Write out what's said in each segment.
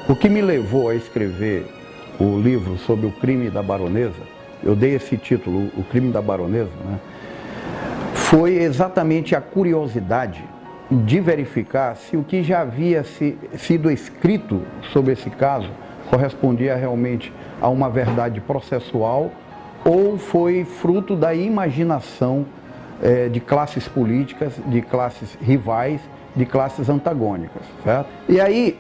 O que me levou a escrever o livro sobre o crime da baronesa, eu dei esse título, O Crime da Baronesa, né? Foi exatamente a curiosidade de verificar se o que já havia sido escrito sobre esse caso correspondia realmente a uma verdade processual ou foi fruto da imaginação de classes políticas, de classes rivais, de classes antagônicas, certo? E aí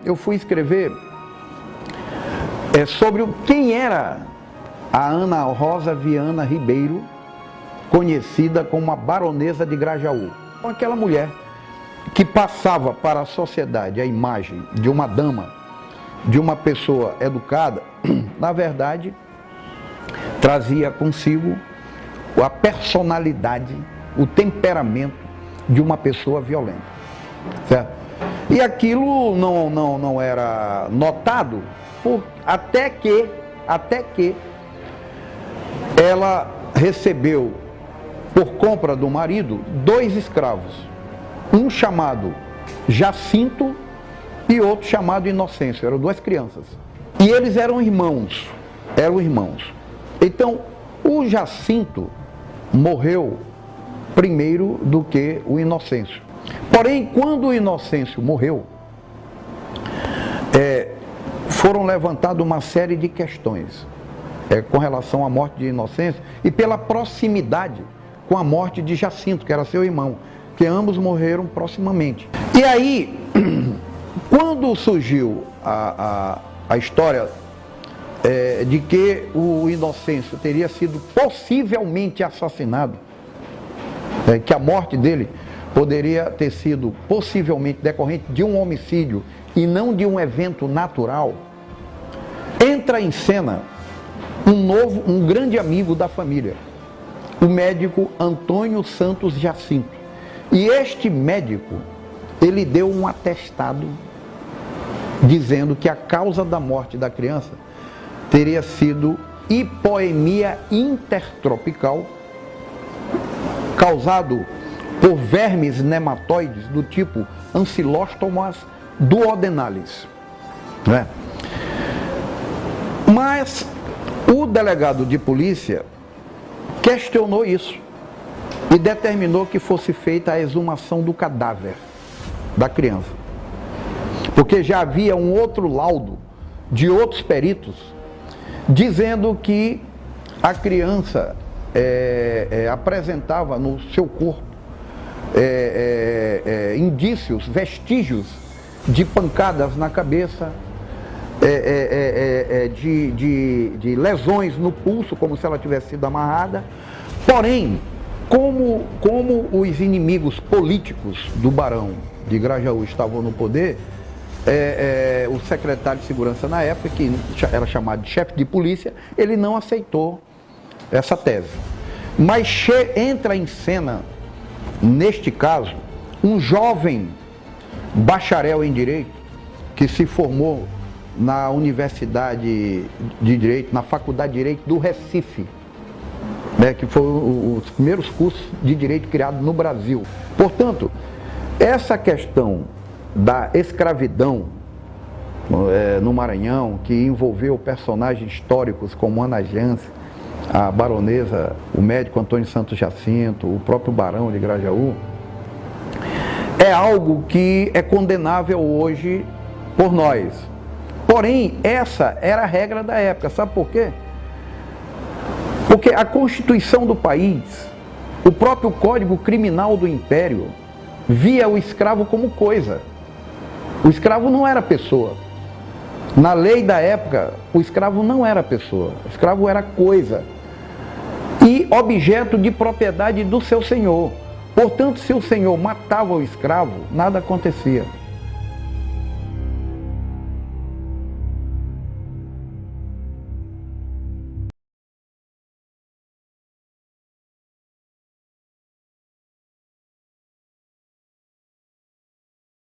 eu fui escrever sobre quem era a Ana Rosa Viana Ribeiro, conhecida como a Baronesa de Grajaú. Aquela mulher que passava para a sociedade a imagem de uma dama, de uma pessoa educada, na verdade, trazia consigo a personalidade, o temperamento de uma pessoa violenta, certo? E aquilo não era notado até que ela recebeu, por compra do marido, 2 escravos, um chamado Jacinto e outro chamado Inocêncio, eram 2 crianças. E eles eram irmãos. Então, o Jacinto morreu primeiro do que o Inocêncio. Porém, quando o Inocêncio morreu, foram levantadas uma série de questões com relação à morte de Inocêncio e pela proximidade com a morte de Jacinto, que era seu irmão, que ambos morreram proximamente. E aí, quando surgiu a história de que o Inocêncio teria sido possivelmente assassinado, que a morte dele poderia ter sido possivelmente decorrente de um homicídio e não de um evento natural, entra em cena um grande amigo da família, o médico Antônio Santos Jacinto. E este médico, ele deu um atestado dizendo que a causa da morte da criança teria sido hipoemia intertropical, causado por vermes nematóides do tipo Ancylostomos duodenalis, né? Mas o delegado de polícia questionou isso e determinou que fosse feita a exumação do cadáver da criança, porque já havia um outro laudo de outros peritos dizendo que a criança apresentava no seu corpo indícios, vestígios de pancadas na cabeça, de lesões no pulso, como se ela tivesse sido amarrada. Porém, como os inimigos políticos do Barão de Grajaú estavam no poder, o secretário de segurança na época, que era chamado de chefe de polícia, ele não aceitou essa tese. Mas entra em cena, neste caso, um jovem bacharel em Direito, que se formou na Universidade de Direito, na Faculdade de Direito do Recife, que foi os primeiros cursos de Direito criados no Brasil. Portanto, essa questão da escravidão no Maranhão, que envolveu personagens históricos como Ana Jance, a baronesa, o médico Antônio Santos Jacinto, o próprio Barão de Grajaú, é algo que é condenável hoje por nós. Porém, essa era a regra da época. Sabe por quê? Porque a Constituição do país, o próprio Código Criminal do Império, via o escravo como coisa. O escravo não era pessoa. Na lei da época, o escravo não era pessoa. O escravo era coisa e objeto de propriedade do seu senhor. Portanto, se o senhor matava o escravo, nada acontecia.